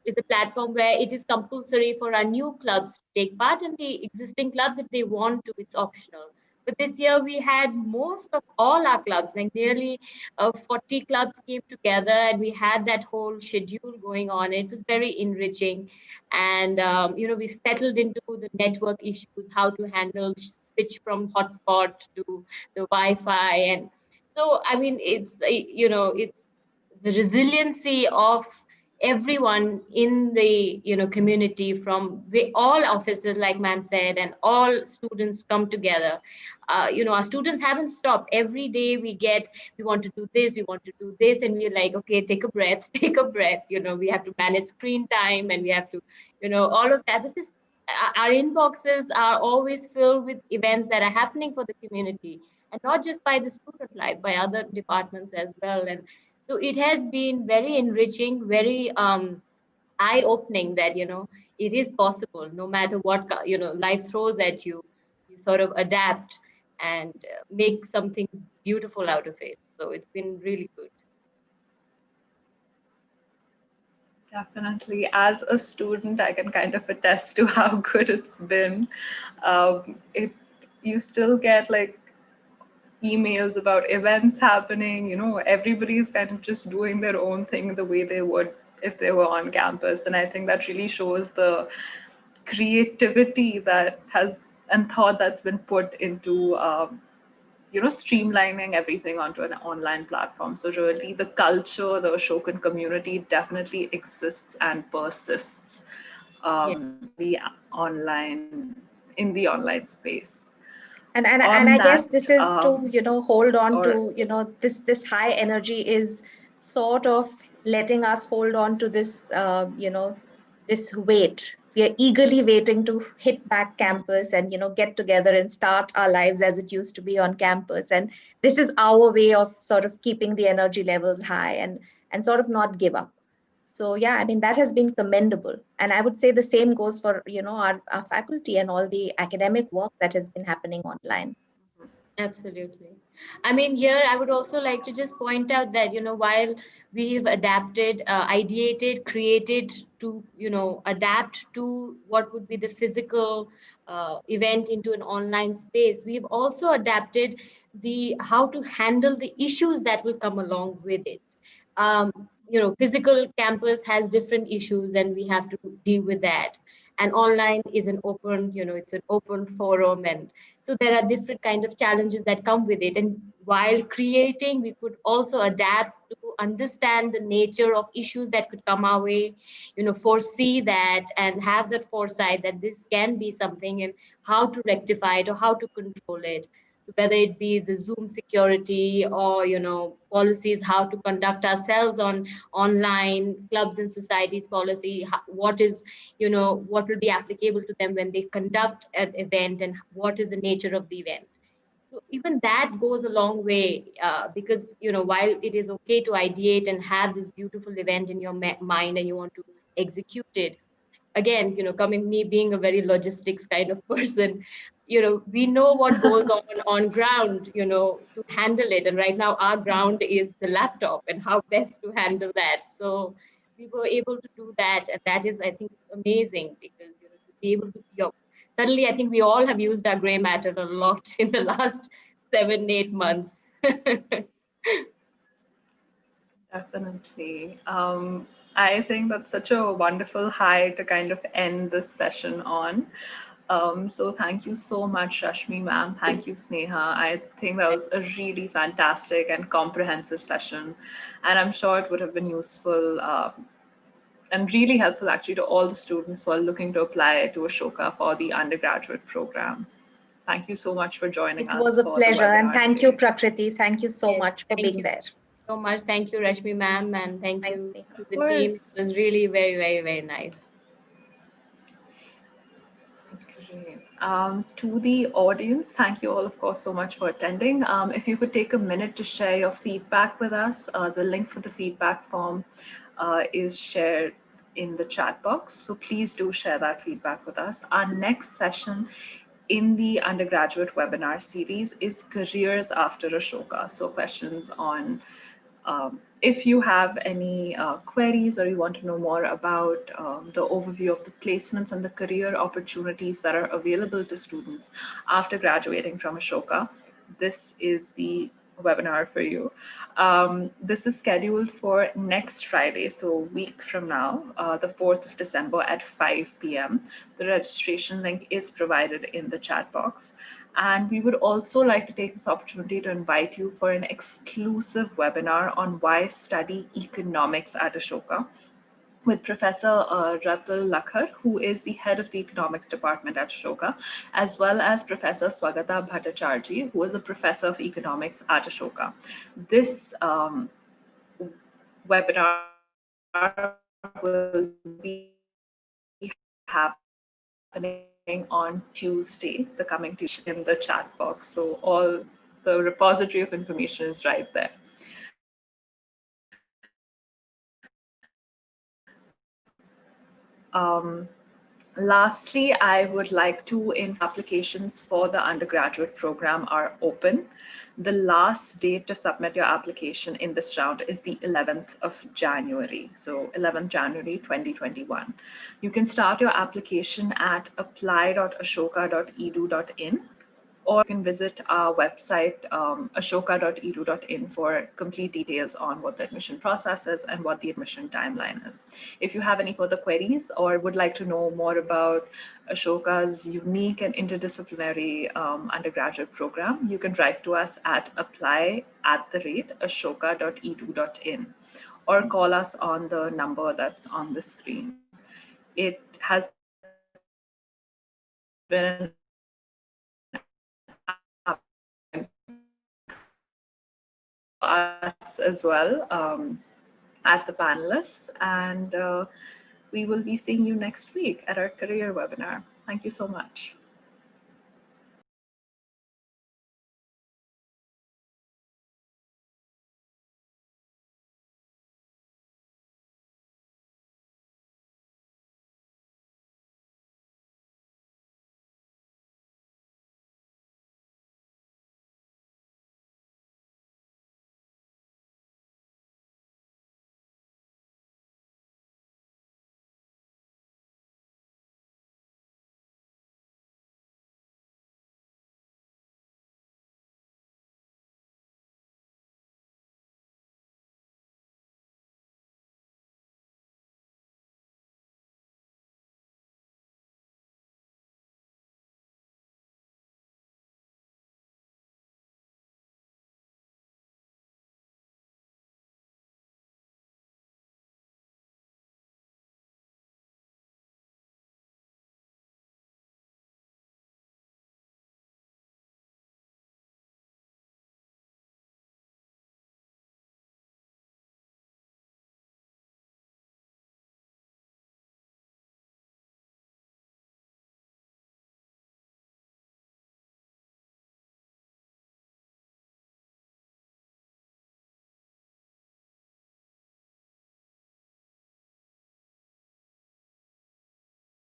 is a platform where it is compulsory for our new clubs to take part, and the existing clubs, if they want to, it's optional. But this year we had most of all our clubs, like nearly 40 clubs came together, and we had that whole schedule going on. It was very enriching. And we've settled into the network issues, how to handle switch from hotspot to the Wi-Fi. And so I mean, it's the resiliency of everyone in the community, from all officers, like ma'am said, and all students come together. Our students haven't stopped. Every day we want to do this, we want to do this, and we're like, okay, take a breath, take a breath. We have to manage screen time, and we have to all of that. Because our inboxes are always filled with events that are happening for the community, and not just by the student life, by other departments as well. And so it has been very enriching, very eye-opening, that it is possible, no matter what life throws at you. You sort of adapt and make something beautiful out of it. So it's been really good. Definitely. As a student, I can kind of attest to how good it's been. It You still get like emails about events happening. Everybody's kind of just doing their own thing the way they would if they were on campus. And I think that really shows the creativity that has and thought that's been put into streamlining everything onto an online platform. So really the culture, the Ashokan community definitely exists and persists Yeah. online in the online space. And On I guess that, this is to hold on or to this high energy is sort of letting us hold on to this this weight. We are eagerly waiting to hit back campus and get together and start our lives as it used to be on campus. And this is our way of sort of keeping the energy levels high and sort of not give up. So yeah, I mean, that has been commendable. And I would say the same goes for our faculty and all the academic work that has been happening online. Absolutely. I mean, here I would also like to just point out that, while we've adapted, ideated, created to, adapt to what would be the physical event into an online space, we've also adapted the how to handle the issues that will come along with it. Physical campus has different issues, and we have to deal with that. And online is an open, it's an open forum, and so there are different kind of challenges that come with it. And while creating, we could also adapt to understand the nature of issues that could come our way, foresee that and have that foresight that this can be something, and how to rectify it or how to control it. So whether it be the Zoom security, or policies, how to conduct ourselves on online clubs and societies policy, what will be applicable to them when they conduct an event, and what is the nature of the event. So even that goes a long way, because while it is okay to ideate and have this beautiful event in your mind, and you want to execute it, again, coming me being a very logistics kind of person, we know what goes on ground, to handle it. And right now our ground is the laptop, and how best to handle that. So we were able to do that, and that is, I think, amazing, because to be able to, suddenly I think we all have used our gray matter a lot in the last 7-8 months. Definitely. I think that's such a wonderful high to kind of end this session on. So thank you so much, Rashmi ma'am. Thank you, Sneha. I think that was a really fantastic and comprehensive session. And I'm sure it would have been useful and really helpful actually to all the students who are looking to apply to Ashoka for the undergraduate program. Thank you so much for joining It us was a for the pleasure, and webinar thank you, today. Prakriti. Thank you so Yes, much for thank being you there. so much. Thank you, Rashmi ma'am, and thank Thanks, you Sneha. to Of the team. course. It was really very, very, very nice. Great. To the audience, thank you all, of course, so much for attending. If you could take a minute to share your feedback with us, the link for the feedback form is shared in the chat box. So please do share that feedback with us. Our next session in the undergraduate webinar series is Careers After Ashoka. So questions on if you have any queries or you want to know more about the overview of the placements and the career opportunities that are available to students after graduating from Ashoka, this is the webinar for you. This is scheduled for next Friday, so a week from now, the 4th of December at 5 p.m. The registration link is provided in the chat box. And we would also like to take this opportunity to invite you for an exclusive webinar on why study economics at Ashoka with Professor Ratul Lakhar, who is the head of the economics department at Ashoka, as well as Professor Swagata Bhattacharjee, who is a professor of economics at Ashoka. This webinar will be happening on Tuesday, the coming Tuesday, in the chat box. So all the repository of information is right there. Lastly, I would like to inform applications for the undergraduate program are open. The last date to submit your application in this round is the 11th of January. So 11th January 2021. You can start your application at apply.ashoka.edu.in, or you can visit our website, ashoka.edu.in, for complete details on what the admission process is and what the admission timeline is. If you have any further queries or would like to know more about Ashoka's unique and interdisciplinary undergraduate program, you can write to us at apply@ashoka.edu.in or call us on the number that's on the screen. It has been us as well as the panelists, and we will be seeing you next week at our career webinar. Thank you so much.